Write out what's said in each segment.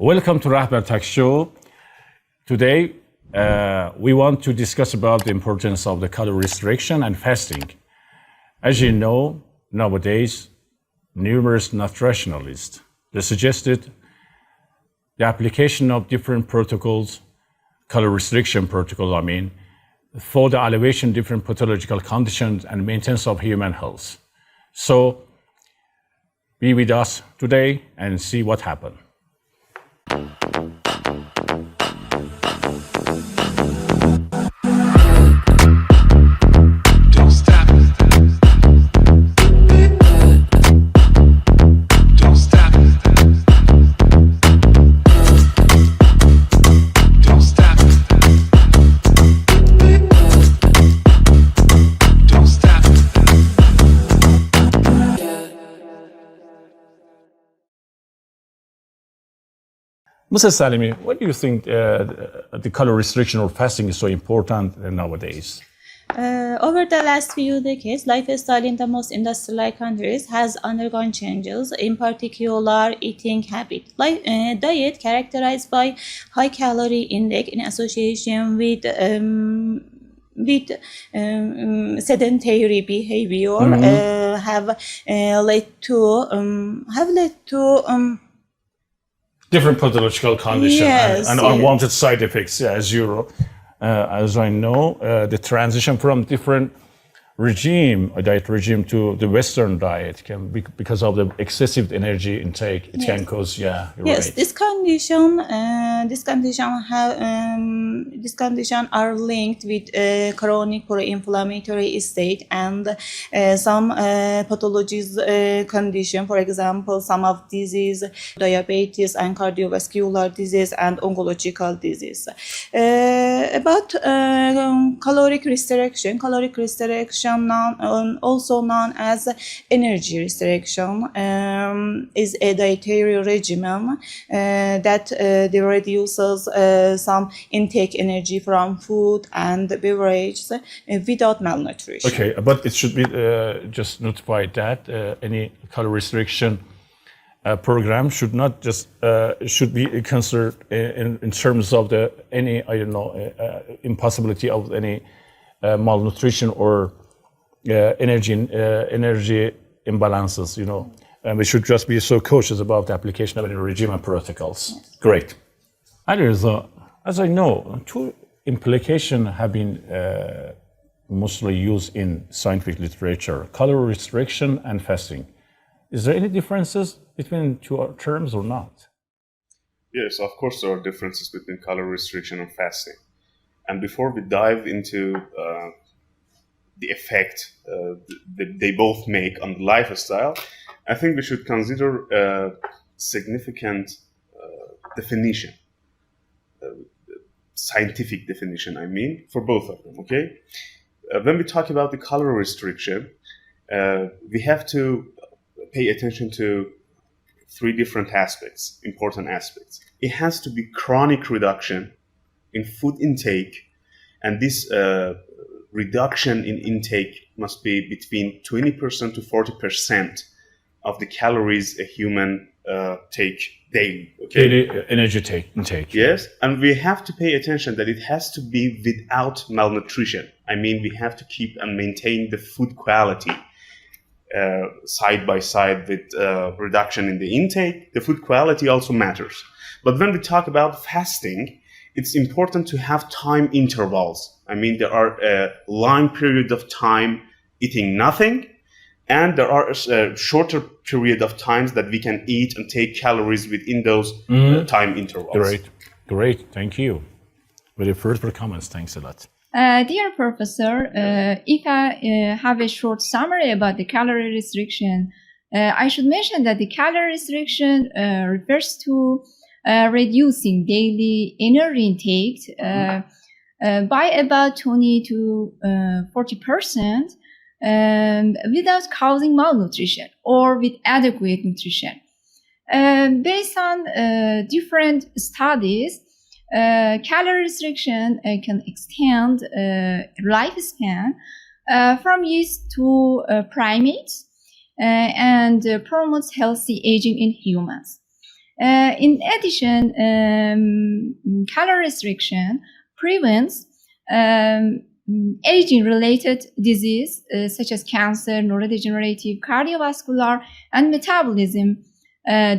Welcome to Rahbar Tech Show. Today, we want to discuss about the importance of the calorie restriction and fasting. As you know, nowadays, numerous nutritionalists they suggested the application of different protocols, calorie restriction protocol, for the elevation of different pathological conditions and maintenance of human health. So, be with us today and see what happened. Mrs. Salimi, what do you think the calorie restriction or fasting is so important nowadays? Over the last few decades, lifestyle in the most industrialized countries has undergone changes, in particular eating habit. Diet characterized by high-calorie index in association with sedentary behavior have led to different pathological conditions and yes. unwanted side effects, as I know, the transition from different diet regime to the Western diet can be because of the excessive energy intake. It can cause, yes, right. This condition are linked with chronic pro-inflammatory state and some pathologies condition. For example, some of disease, diabetes and cardiovascular disease and oncological disease. About caloric restriction. Caloric restriction, also known as energy restriction, is a dietary regimen that reduces some intake energy from food and beverages without malnutrition. Okay, but it should be just notified that any calorie restriction program should not just should be considered in terms of any impossibility of any malnutrition or energy imbalances, and we should just be so cautious about the application of any regime and protocols. Yes. Great. As I know, two implications have been mostly used in scientific literature: calorie restriction and fasting. Is there any differences between two terms or not? Yes, of course there are differences between calorie restriction and fasting. And before we dive into the effect that they both make on the lifestyle, I think we should consider a significant definition, scientific definition, for both of them, okay? When we talk about the calorie restriction, we have to pay attention to three different important aspects. It has to be chronic reduction in food intake, and this reduction in intake must be between 20% to 40% of the calories a human take daily. Okay? Daily energy intake. Yes, and we have to pay attention that it has to be without malnutrition. We have to keep and maintain the food quality side by side with reduction in the intake. The food quality also matters. But when we talk about fasting, it's important to have time intervals. There are a long period of time eating nothing, and there are a shorter period of times that we can eat and take calories within those time intervals. Great, thank you. Very further comments, thanks a lot. Dear Professor, if I have a short summary about the calorie restriction, I should mention that the calorie restriction refers to reducing daily energy intake by about 20 to 40% without causing malnutrition or with adequate nutrition. Based on different studies, calorie restriction can extend lifespan from yeast to primates and promotes healthy aging in humans. In addition, calorie restriction prevents aging-related disease such as cancer, neurodegenerative, cardiovascular, and metabolism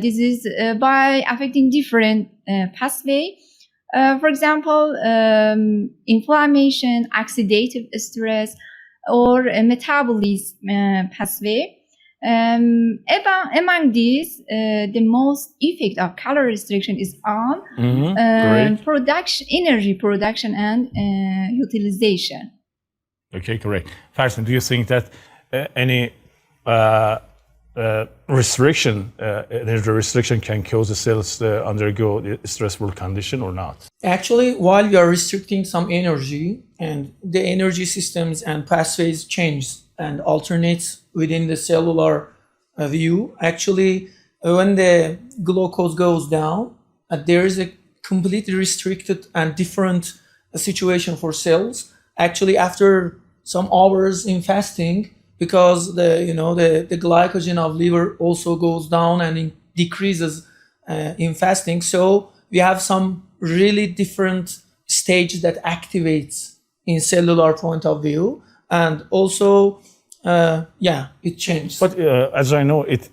disease by affecting different pathways. For example, inflammation, oxidative stress, or a metabolism pathway. Among these, the most effect of calorie restriction is on production, energy production, and utilization. Okay, great. Farzan, do you think that any energy restriction can cause the cells to undergo a stressful condition or not? Actually, while we are restricting some energy and the energy systems and pathways change and alternates within the cellular view, actually, when the glucose goes down, there is a completely restricted and different situation for cells. Actually, after some hours in fasting, because the glycogen of liver also goes down and decreases in fasting, so we have some really different stage that activates in cellular point of view, and also it changes. But as I know, it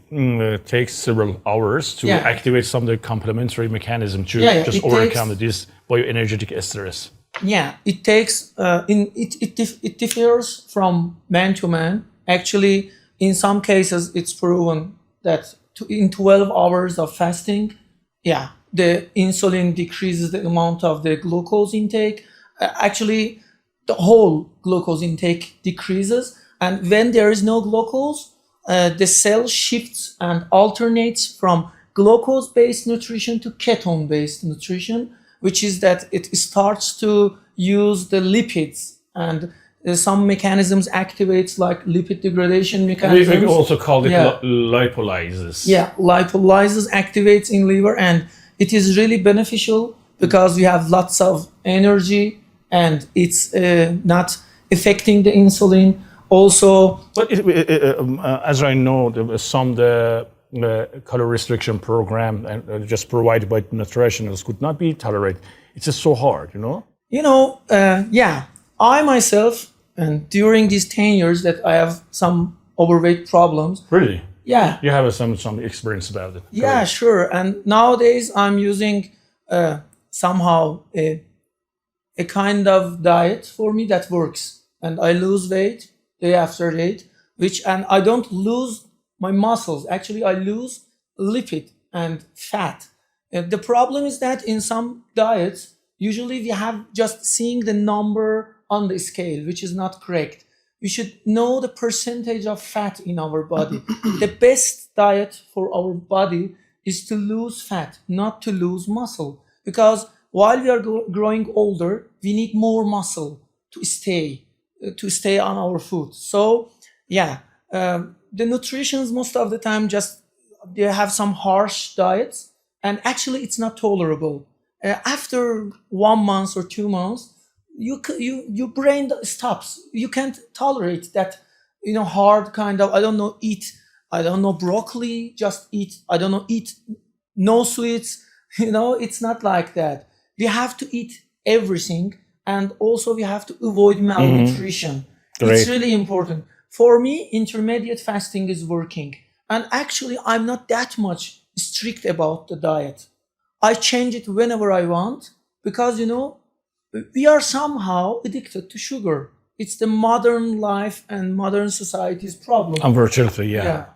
takes several hours to activate some of the complementary mechanism to just overcome this bioenergetic stress. Yeah, it takes it differs from man to man. Actually, in some cases, it's proven that in 12 hours of fasting, the insulin decreases the amount of the glucose intake. Actually, the whole glucose intake decreases. And when there is no glucose, the cell shifts and alternates from glucose-based nutrition to ketone-based nutrition, which is that it starts to use the lipids, and some mechanisms activates like lipid degradation mechanisms. We also call it lipolysis. Yeah, lipolysis activates in liver, and it is really beneficial because we have lots of energy and it's not affecting the insulin. Also, but as I know, the calorie restriction program and just provided by nutritionists could not be tolerated. It's just so hard, I myself, and during these 10 years that I have some overweight problems. Really? Yeah. You have some experience about it. Yeah, sure. And nowadays I'm using somehow a kind of diet for me that works, and I lose weight day after day, and I don't lose my muscles. Actually, I lose lipid and fat. The problem is that in some diets, usually we have just seeing the number on the scale, which is not correct. We should know the percentage of fat in our body. The best diet for our body is to lose fat, not to lose muscle. Because while we are growing older, we need more muscle to stay on our food. So, the nutritions most of the time they have some harsh diets, and actually it's not tolerable. After 1 month or 2 months, your brain stops. You can't tolerate that, hard kind of, eat broccoli, just eat, eat no sweets. It's not like that. We have to eat everything, and also we have to avoid malnutrition. It's really important. For me, intermediate fasting is working. And actually, I'm not that much strict about the diet. I change it whenever I want because, we are somehow addicted to sugar. It's the modern life and modern society's problem. Unfortunately, yeah.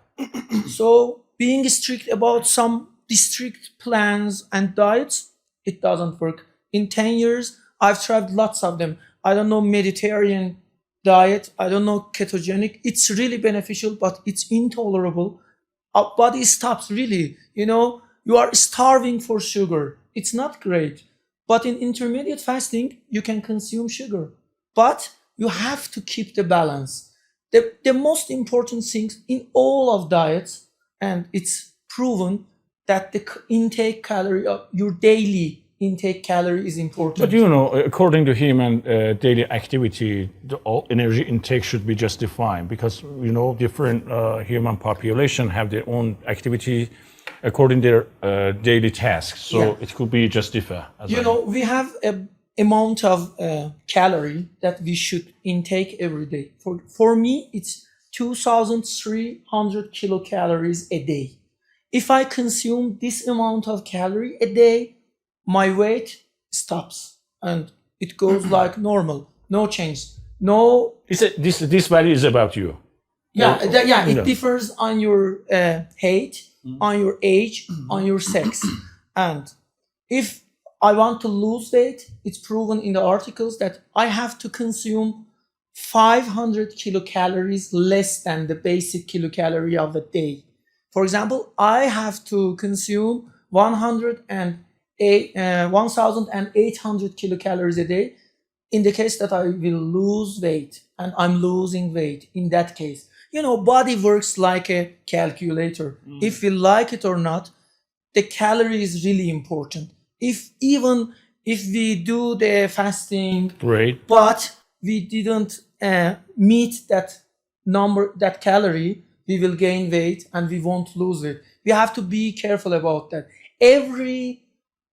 So being strict about some strict plans and diets, it doesn't work. In 10 years, I've tried lots of them. Mediterranean diet. Ketogenic. It's really beneficial, but it's intolerable. Our body stops really. You are starving for sugar. It's not great. But in intermediate fasting, you can consume sugar. But you have to keep the balance. The most important things in all of diets, and it's proven that the intake calorie of your daily intake calorie is important. But according to human daily activity, all energy intake should be just defined because different human population have their own activity according to their daily tasks. So Yeah. it could be just differ. We have a amount of calorie that we should intake every day. For me, it's 2,300 kilocalories a day. If I consume this amount of calorie a day, my weight stops and it goes like normal, no change, no. This value is about you. It differs on your height, on your age, on your sex. And if I want to lose weight, it's proven in the articles that I have to consume 500 kilocalories less than the basic kilocalorie of the day. For example, I have to consume 1,800 kilocalories a day in the case that I will lose weight, and I'm losing weight in that case. Body works like a calculator. If we like it or not, the calorie is really important. Even if we do the fasting, Right. but we didn't meet that number, that calorie, we will gain weight and we won't lose it. We have to be careful about that. Every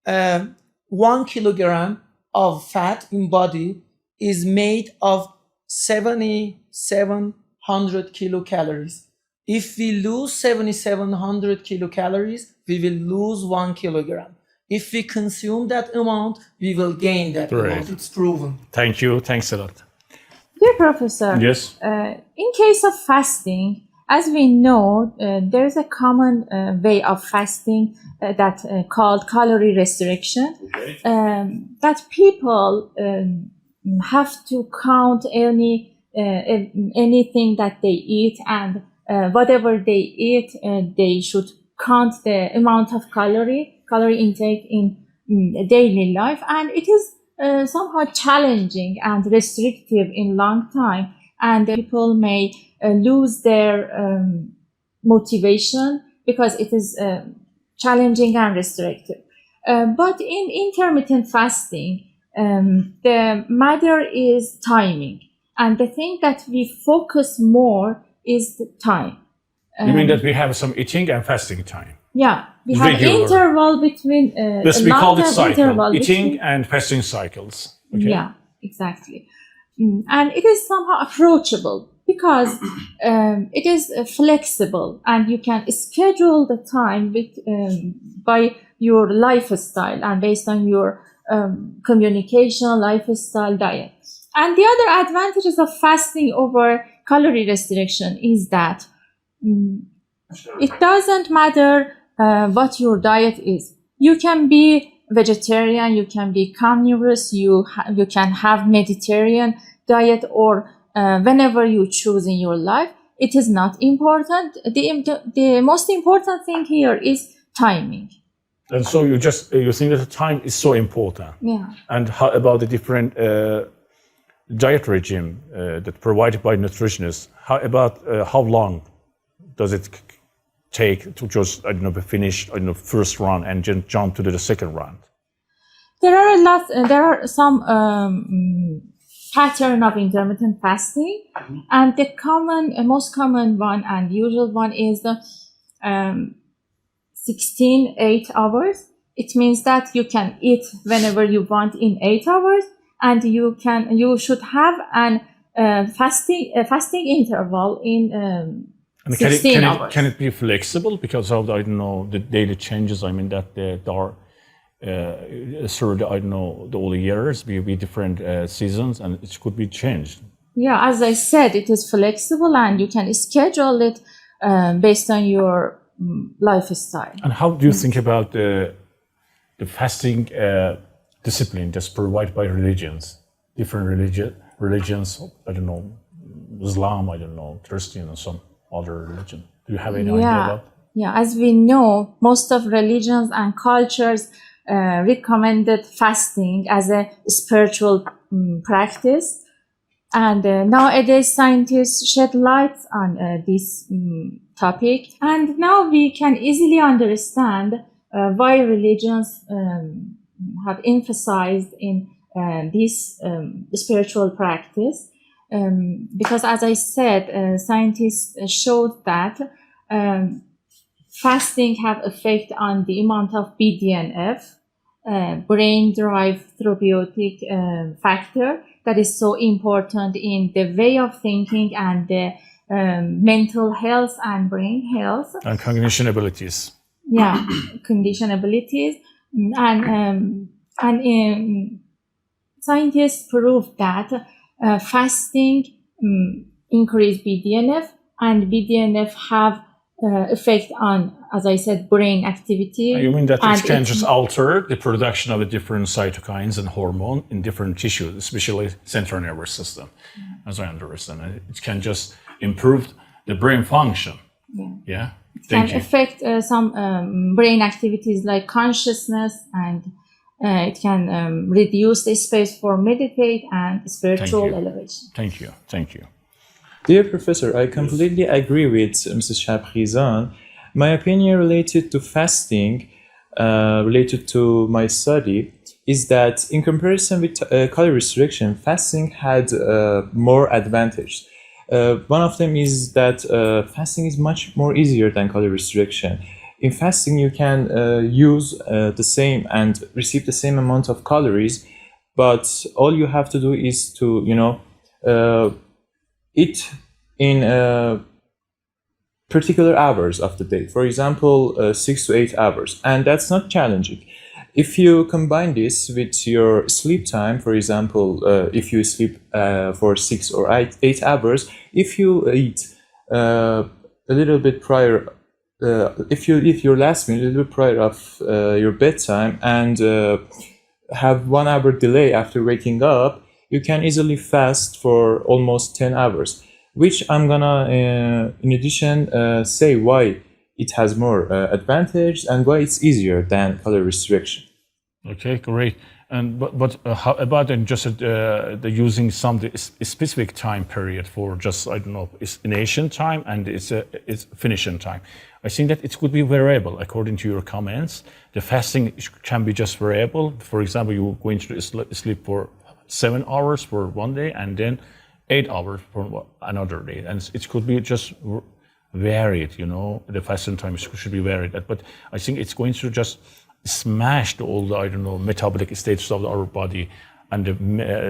1 kilogram of fat in body is made of 7,700 kilocalories. If we lose 7,700 kilocalories, we will lose 1 kilogram. If we consume that amount, we will gain that amount. It's proven. Thank you. Thanks a lot. Dear Professor, Yes. In case of fasting, as we know, there is a common way of fasting that called calorie restriction. That people have to count anything that they eat, and whatever they eat, they should count the amount of calorie intake in daily life, and it is somehow challenging and restrictive in long time, and people may lose their motivation because it is challenging and restrictive. But in intermittent fasting, the matter is timing, and the thing that we focus more is the time. You mean that we have some eating and fasting time? Yeah, we have Regular. interval between Yes, we call it long-term cycle. Eating between- and fasting cycles. Okay. Yeah, exactly. And it is somehow approachable because it is flexible, and you can schedule the time by your lifestyle and based on your communication, lifestyle, diet. And the other advantages of fasting over calorie restriction is that it doesn't matter what your diet is. You can be vegetarian, you can be carnivorous, you can have Mediterranean diet, or whenever you choose in your life. It is not important. The most important thing here is timing. And so you think that the time is so important. Yeah. And how about the different diet regime that provided by nutritionists? How long does it take to just finish first round and then jump to the second round? There are some pattern of intermittent fasting, and the most common one and usual one is the 16-8 hours. It means that you can eat whenever you want in 8 hours, and you should have an fasting interval in 16 hours. Can it be flexible because of the daily changes? I mean that there are all years be different seasons, and it could be changed. Yeah, as I said, it is flexible, and you can schedule it based on your lifestyle. And how do you think about the fasting discipline that's provided by different religions? Islam, Christian, and some other religion. Do you have any idea about? Yeah, as we know, most of religions and cultures recommended fasting as a spiritual practice, and nowadays scientists shed light on this topic, and now we can easily understand why religions have emphasized in this spiritual practice, because as I said, scientists showed that fasting have effect on the amount of BDNF, brain-derived therapeutic factor that is so important in the way of thinking and the mental health and brain health. And cognition abilities. Yeah, condition abilities. And scientists proved that fasting increase BDNF, and BDNF have effect on, as I said, brain activity. You mean that it can just alter the production of the different cytokines and hormone in different tissues, especially central nervous system, as I understand. It can just improve the brain function. Yeah. Can affect some brain activities like consciousness, and it can reduce the space for meditate and spiritual elevation. Thank you. Thank you. Dear Professor, I completely agree with Mrs. Shabkhizan. My opinion related to fasting, related to my study, is that in comparison with calorie restriction, fasting had more advantage. One of them is that fasting is much more easier than calorie restriction. In fasting, you can use the same and receive the same amount of calories, but all you have to do is to, eat in particular hours of the day. For example, 6 to 8 hours, and that's not challenging. If you combine this with your sleep time, for example, if you sleep for 6 or 8 hours, if you eat a little bit prior, if you eat your last meal a little bit prior of your bedtime and have 1 hour delay after waking up, you can easily fast for almost 10 hours, which I'm gonna, in addition, say why it has more advantage and why it's easier than calorie restriction. Okay, great. And but how about just the using some specific time period for just, I don't know, it's initiation time and it's finishing time. I think that it could be variable according to your comments. The fasting can be just variable. For example, you're going to sleep for 7 hours for one day and then 8 hours for another day, and it could be just varied. The fasting time should be varied. But I think it's going to just smash all the, I don't know, metabolic states of our body and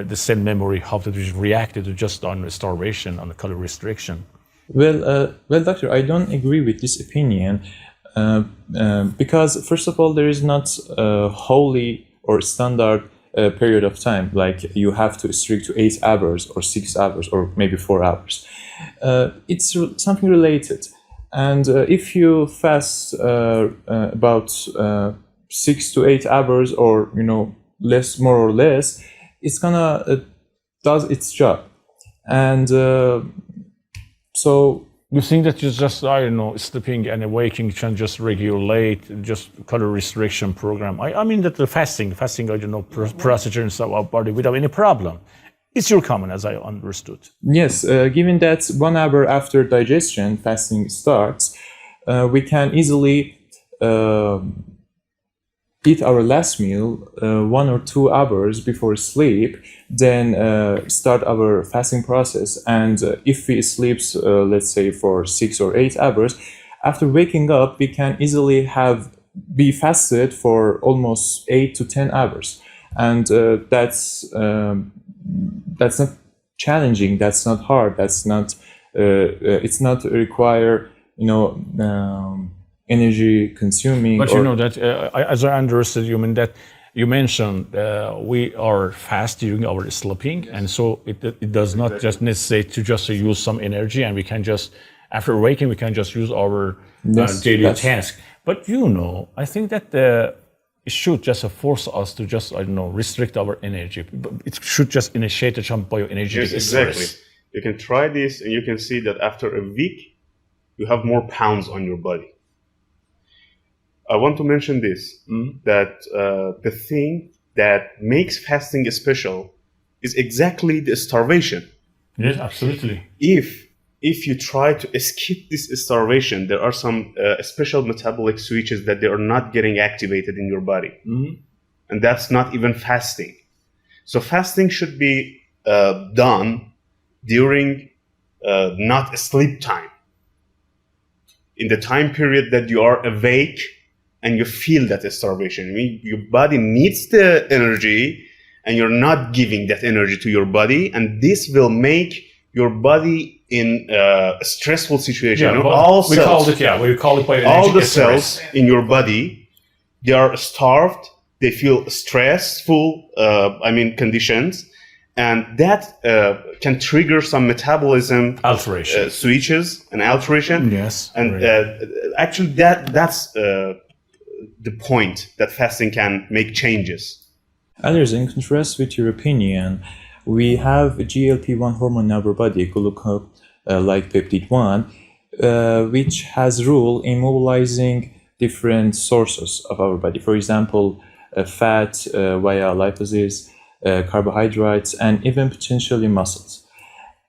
the cell memory, how to react to just on starvation, on the calorie restriction. Well, doctor, I don't agree with this opinion because, first of all, there is not a holy or standard period of time, like you have to stick to 8 hours or 6 hours or maybe 4 hours. It's something related. And if you fast about 6 to 8 hours or, less, more or less, it's gonna does its job. And so you think that you just, I don't know, sleeping and waking can just regulate just calorie restriction program? I mean that the fasting, I don't know, procedures of our body without any problem. It's your comment, as I understood. Yes, given that 1 hour after digestion, fasting starts, we can easily eat our last meal 1 or 2 hours before sleep, then start our fasting process. And if we sleep, let's say for 6 or 8 hours, after waking up, we can easily be fasted for almost 8 to 10 hours. And that's not challenging. That's not hard. That's not. It's not require energy consuming. But that, as I understood, you mean that you mentioned we are fast during our sleeping, and so it does not just necessary to just use some energy, and we can just, after waking, we can just use our daily task. But I think that it should just force us to just, I don't know, restrict our energy. It should just initiate some bioenergy. Yes, exactly. You can try this, and you can see that after a week, you have more pounds on your body. I want to mention this, that the thing that makes fasting special is exactly the starvation. Yes, absolutely. If you try to escape this starvation, there are some special metabolic switches that they are not getting activated in your body. And that's not even fasting. So fasting should be done during not sleep time. in the time period that you are awake and you feel that starvation. I mean, your body needs the energy and you're not giving that energy to your body, and this will make your body in a stressful situation. Yeah, You know, well, we call it bioenergic all the stress. cells in your body, they are starved, they feel stressful conditions, and that can trigger some metabolism Alteration. switches and alteration. Yes. And actually that's the point that fasting can make changes. Others, in contrast with your opinion, we have GLP-1 hormone in our body, glucose-like peptide 1, which has role in mobilizing different sources of our body. For example, fat via lipases, carbohydrates, and even potentially muscles.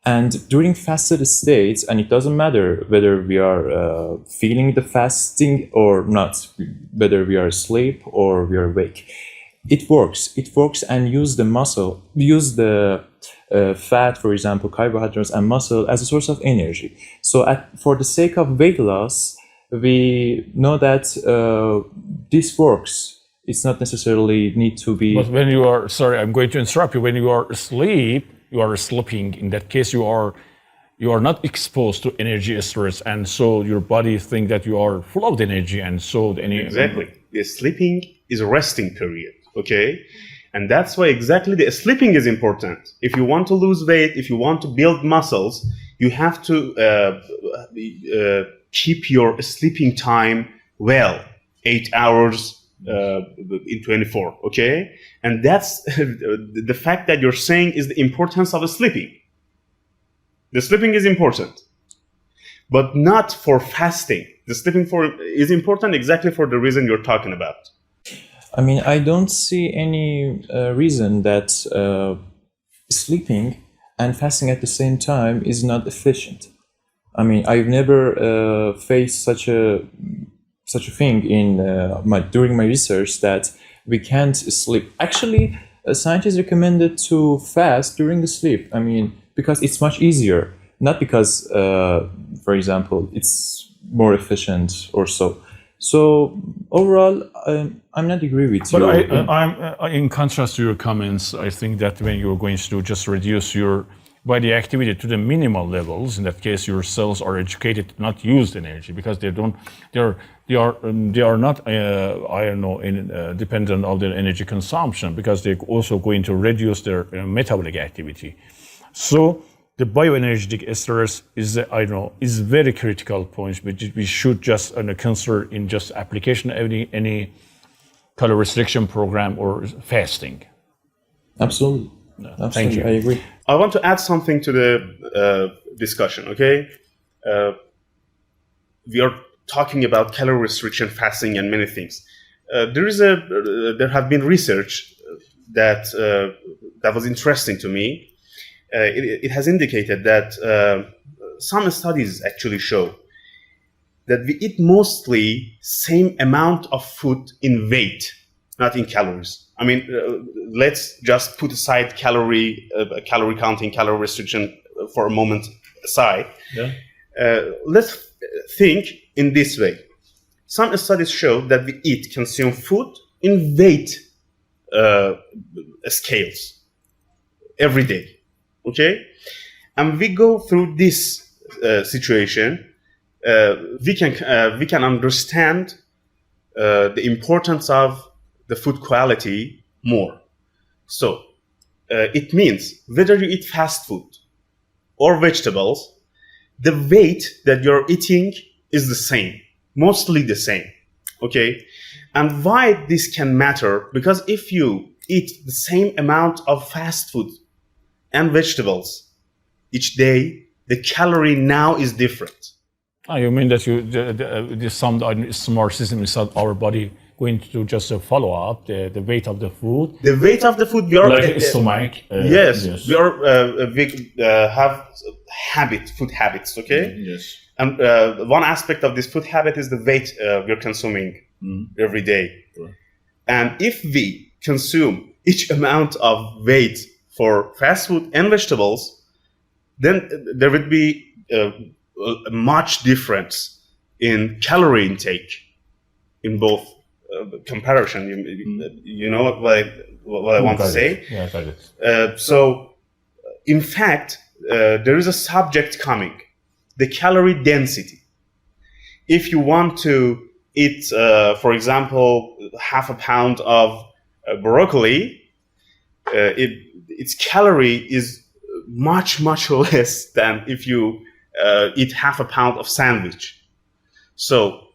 And during fasted states, and it doesn't matter whether we are feeling the fasting or not, whether we are asleep or we are awake, it works. It works and use the fat, for example, carbohydrates and muscle as a source of energy. So for the sake of weight loss, we know that this works. It's not necessarily need to be... But when you are, sorry, I'm going to interrupt you. When you are asleep, you are sleeping. In that case, you are not exposed to energy stress, and so your body think that you are full of energy, and so Exactly. The sleeping is a resting period, okay? And that's why exactly the sleeping is important. If you want to lose weight, if you want to build muscles, you have to keep your sleeping time well, 8 hours in 24, okay? And that's the fact that you're saying is the importance of sleeping. The sleeping is important, but not for fasting. The sleeping is important exactly for the reason you're talking about. I mean, I don't see any reason that sleeping and fasting at the same time is not efficient. I mean, I've never faced such a thing in during my research that we can't sleep. Actually, scientists recommended to fast during the sleep. I mean, because it's much easier, not because, for example, it's more efficient or so. So overall, I'm not agree with you. But I'm in contrast to your comments, I think that when you're going to just reduce your body activity to the minimal levels, in that case, your cells are educated to not use energy because they are not dependent on their energy consumption, because they're also going to reduce their metabolic activity. So the bioenergetic stress is very critical point, which we should just consider in just application of any calorie restriction program or fasting. Absolutely. Thank you. I agree. I want to add something to the discussion, okay? We are talking about calorie restriction, fasting, and many things. There have been research that was interesting to me. It has indicated that some studies actually show that we eat mostly same amount of food in weight, not in calories. I mean, let's just put aside calorie counting, calorie restriction for a moment aside. Yeah. Let's think in this way. Some studies show that we consume food in weight scales every day. Okay, and we go through this situation. We can understand the importance of the food quality more. So it means whether you eat fast food or vegetables, the weight that you're eating is the same, mostly the same. Okay, and why this can matter? Because if you eat the same amount of fast food and vegetables each day, the calorie now is different. You mean that some smart system inside our body going to just follow up the weight of the food? The weight of the food, we are like stomach. Yes, we have food habits. Okay. Yes. And one aspect of this food habit is the weight we're consuming every day. Sure. And if we consume each amount of weight for fast food and vegetables, then there would be a much difference in calorie intake in both comparison. You know what I want to say? Yeah, got it. So, in fact, there is a subject coming, the calorie density. If you want to eat, for example, half a pound of broccoli, its calorie is much less than if you eat half a pound of sandwich. So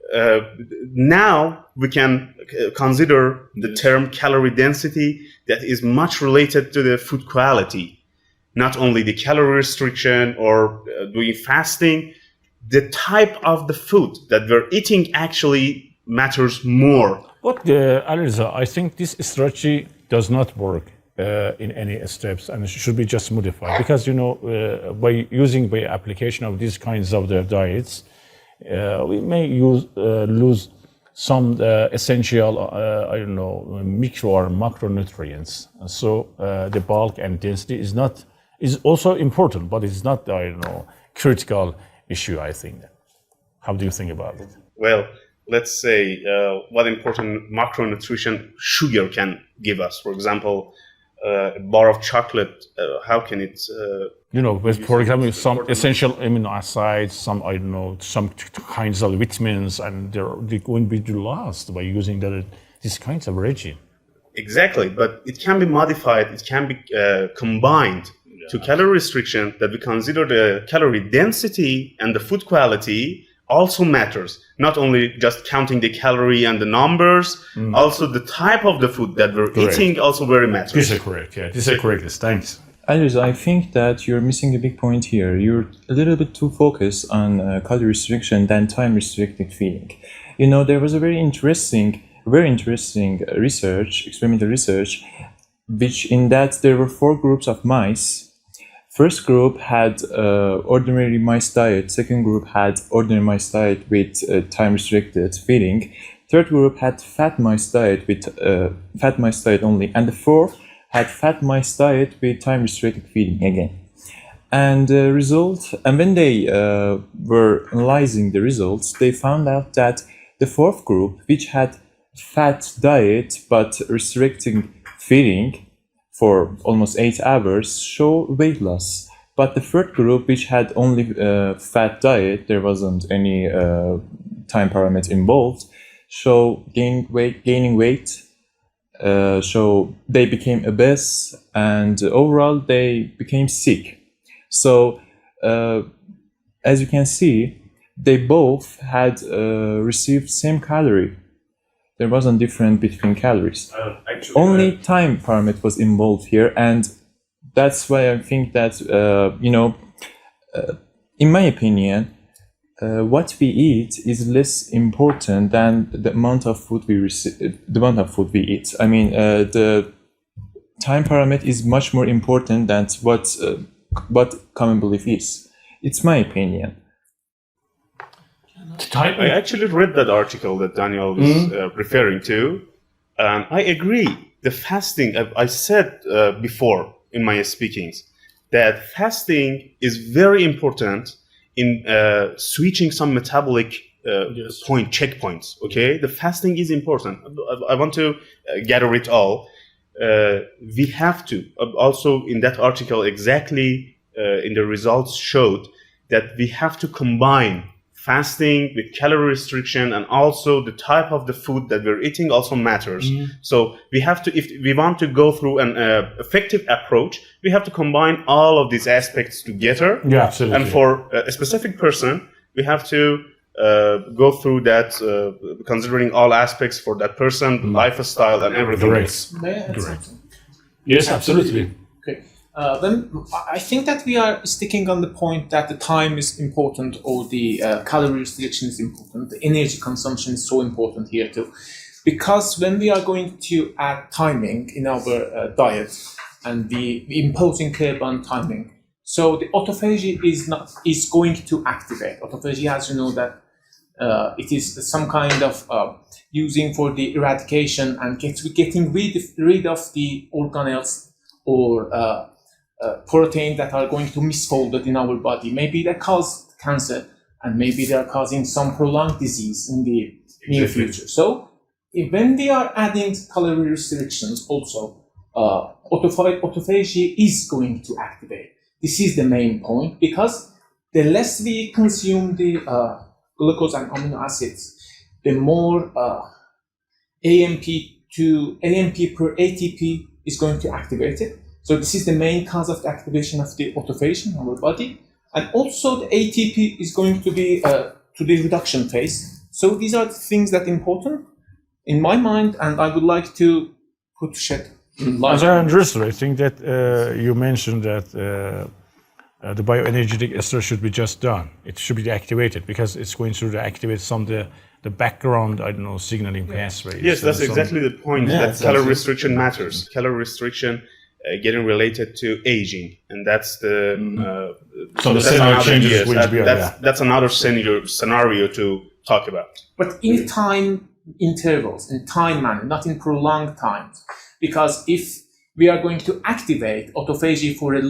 now we can consider the term calorie density that is much related to the food quality, not only the calorie restriction or doing fasting. The type of the food that we're eating actually matters more. But Alireza, I think this strategy does not work in any steps, and it should be just modified, because by application of these kinds of the diets, we may lose some essential micro or macronutrients. So the bulk and density is also important, but it's not critical issue, I think. How do you think about it? Well, let's say what important macronutrition sugar can give us. For example, a bar of chocolate, how can it... for example, some essential amino acids, some kinds of vitamins, and they're going to be lost by using these kinds of regime. Exactly, but it can be modified, it can be combined to calorie restriction, that we consider the calorie density and the food quality also matters. Not only just counting the calorie and the numbers, also the type of the food that we're eating also very matters. This is correct, yeah. This is correct. Thanks. Alireza, I think that you're missing a big point here. You're a little bit too focused on calorie restriction than time-restricted feeding. There was a very interesting experimental research, which in that there were 4 groups of mice. First group had ordinary mice diet. Second group had ordinary mice diet with time-restricted feeding. Third group had fat mice diet with fat mice diet only, and the fourth had fat mice diet with time-restricted feeding again. And when they were analyzing the results, they found out that the fourth group, which had fat diet but restricting feeding for almost 8 hours, show weight loss. But the third group, which had only fat diet, there wasn't any time parameter involved, show gaining weight. So they became obese, and overall they became sick. So as you can see, they both had received same calorie. There wasn't difference between calories. Only time parameter was involved here, and that's why I think that in my opinion, what we eat is less important than the amount of food we eat. I mean, the time parameter is much more important than what common belief is. It's my opinion. I actually read that article that Daniel was referring to, and I agree. The fasting, I said before in my speakings, that fasting is very important in switching some metabolic checkpoints. Okay, the fasting is important. I want to gather it all. We have to also in that article exactly in the results showed that we have to combine fasting with calorie restriction, and also the type of the food that we're eating also matters. So we have to, if we want to go through an effective approach, we have to combine all of these aspects together. Yeah, absolutely. And for a specific person, we have to go through that, considering all aspects for that person, lifestyle and everything. May I add something? Yes, absolutely. Okay. Then I think that we are sticking on the point that the time is important, or the calorie restriction is important. The energy consumption is so important here too, because when we are going to add timing in our diet and the imposing curb on timing, so the autophagy is going to activate. Autophagy, as you know, that it is some kind of using for the eradication and getting rid of the organelles or protein that are going to misfolded in our body. Maybe that cause cancer, and maybe they are causing some prolonged disease in the near future. So when we are adding calorie restrictions, also autophagy is going to activate. This is the main point, because the less we consume the glucose and amino acids, the more AMP per ATP is going to activate it. So this is the main cause of the activation of the autophagy in our body. And also the ATP is going to be to the reduction phase. So these are the things that are important in my mind, and I would like to shed light. As I understood, I think that you mentioned that the bioenergetic ester should be just done. It should be activated because it's going to activate some of the background, I don't know, signaling pathways. Yes, that's exactly the point, Yeah, that calorie restriction matters. Calorie restriction getting related to aging, and that's the So the that's scenario another- changes yes, will be, that's another scenario to talk about. But in time intervals, in time manner, not in prolonged times. Because if we are going to activate autophagy for a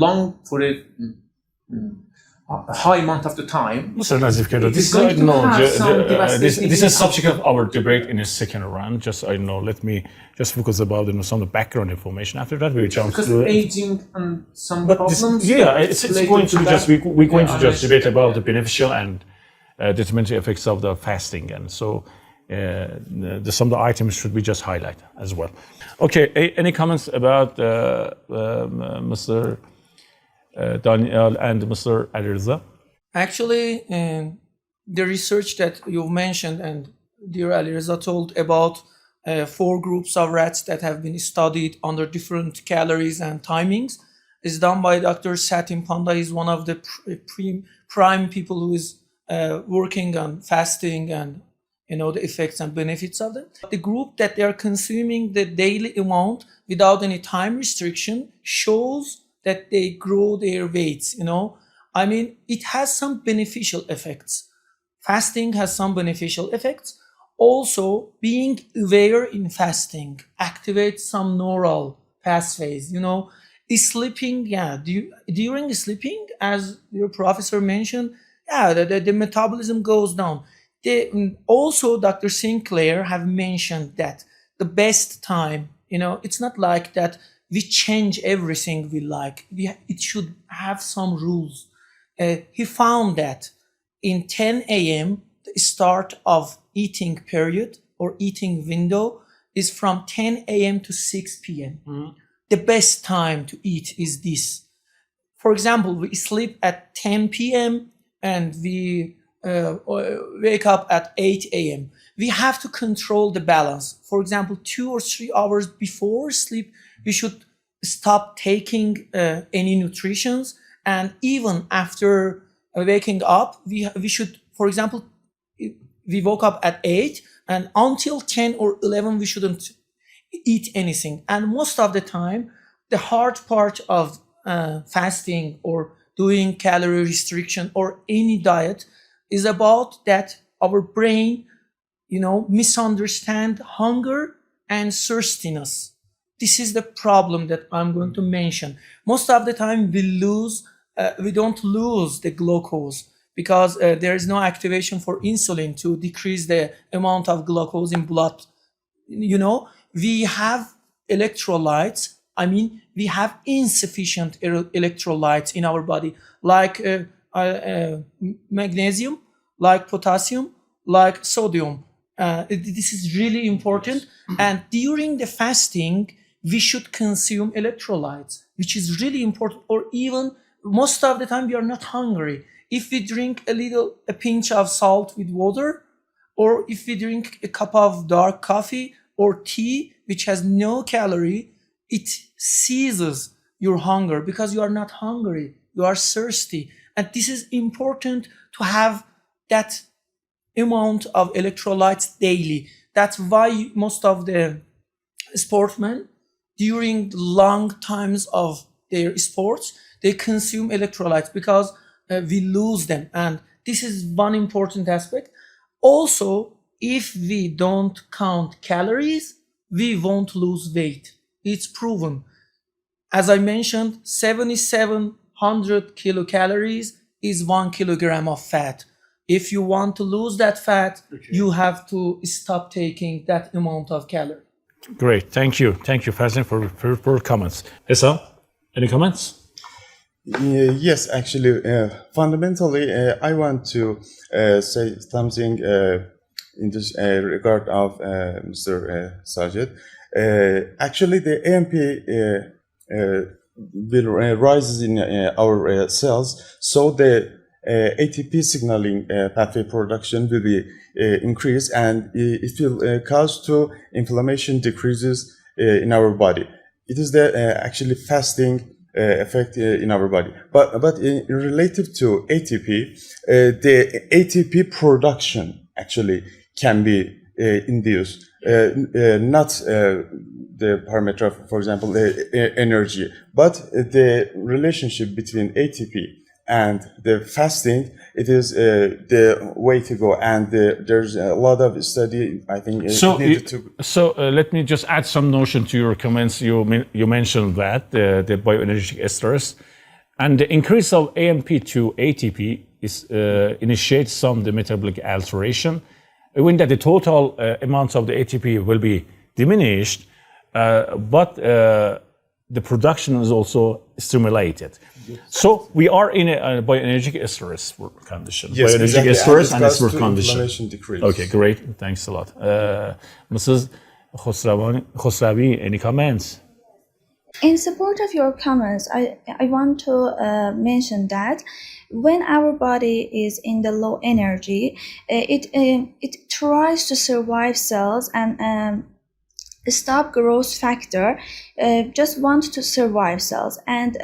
high amount of the time, Mr. Nazif Kedo, It's going to have some devastating this is impact. subject of our debate in the second round. Just I know, let me just focus about some of the background information. After that, we will jump because to of aging and some But this, problems. yeah, it's related going to be that. just we're going to just Yeah, debate about the beneficial and detrimental effects of the fasting, and so some of the items should be just highlighted as well. Okay, any comments about Mr. Daniel and Mr. Alirza? Actually, the research that you mentioned and dear Alireza told about 4 groups of rats that have been studied under different calories and timings is done by Dr. Satin Panda. He's one of the prime people who is working on fasting and the effects and benefits of them. The group that they are consuming the daily amount without any time restriction shows that they grow their weights. I mean, it has some beneficial effects. Fasting has some beneficial effects. Also, being aware in fasting activates some neural pathways. Sleeping, during sleeping, as your professor mentioned, the metabolism goes down. Also, Dr. Sinclair have mentioned that the best time, it's not like that we change everything we like. It should have some rules. He found that in 10 a.m., the start of eating period or eating window is from 10 a.m. to 6 p.m. The best time to eat is this. For example, we sleep at 10 p.m. and we wake up at 8 a.m. We have to control the balance. For example, 2 or 3 hours before sleep, we should stop taking any nutritions. And even after waking up, we should, for example, we woke up at 8 and until 10 or 11, we shouldn't eat anything. And most of the time, the hard part of fasting or doing calorie restriction or any diet is about that our brain, misunderstand hunger and thirstiness. This is the problem that I'm going to mention. Most of the time we don't lose the glucose because there is no activation for insulin to decrease the amount of glucose in blood. We have electrolytes. We have insufficient electrolytes in our body, like magnesium, like potassium, like sodium. This is really important. And during the fasting, we should consume electrolytes, which is really important. Or even most of the time, we are not hungry. If we drink a pinch of salt with water, or if we drink a cup of dark coffee or tea, which has no calorie, it ceases your hunger because you are not hungry, you are thirsty. And this is important to have that amount of electrolytes daily. That's why most of the sportsmen, during long times of their sports, they consume electrolytes because we lose them. And this is one important aspect. Also, if we don't count calories, we won't lose weight. It's proven. As I mentioned, 7,700 kilocalories is 1 kilogram of fat. If you want to lose that fat, you have to stop taking that amount of calorie. Great. Thank you. Thank you, Fazin, for comments. Esa, any comments? Yes, actually, fundamentally, I want to say something in this regard of Mr. Sajid. Actually, the AMP will rises in our cells, so the ATP signaling pathway production will be increased, and it will cause to inflammation decreases in our body. It is the actually fasting effect in our body. But in relative to ATP, the ATP production actually can be induced, not the parameter of, for example, the energy, but the relationship between ATP and the fasting. It is the way to go, and there's a lot of study, I think. So let me just add some notion to your comments. You mentioned that the bioenergetic esters and the increase of AMP to ATP is initiates some the metabolic alteration. When that the total amounts of the ATP will be diminished, but the production is also stimulated. So we are in a bioenergetic stress condition. Yes, bioenergetic exactly. stress and it's stress to condition. inflammation decrease. Okay, great. Thanks a lot. Mrs. Khosravi, any comments? In support of your comments, I want to mention that when our body is in the low energy, it tries to survive cells and stop growth factor, just want to survive cells. And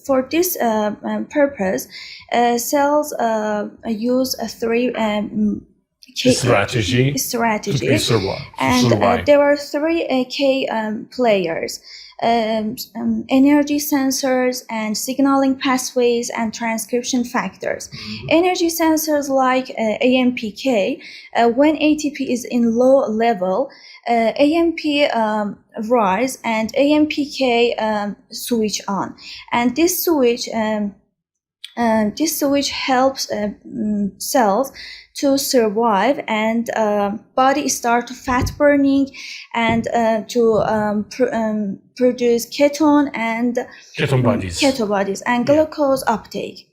for this purpose, cells use three strategy to survive. And there are three key players. Energy sensors and signaling pathways and transcription factors. Energy sensors like AMPK, when ATP is in low level, AMP rise and AMPK switch on, and this switch helps cells to survive, and body start fat burning and to produce ketone bodies and glucose uptake.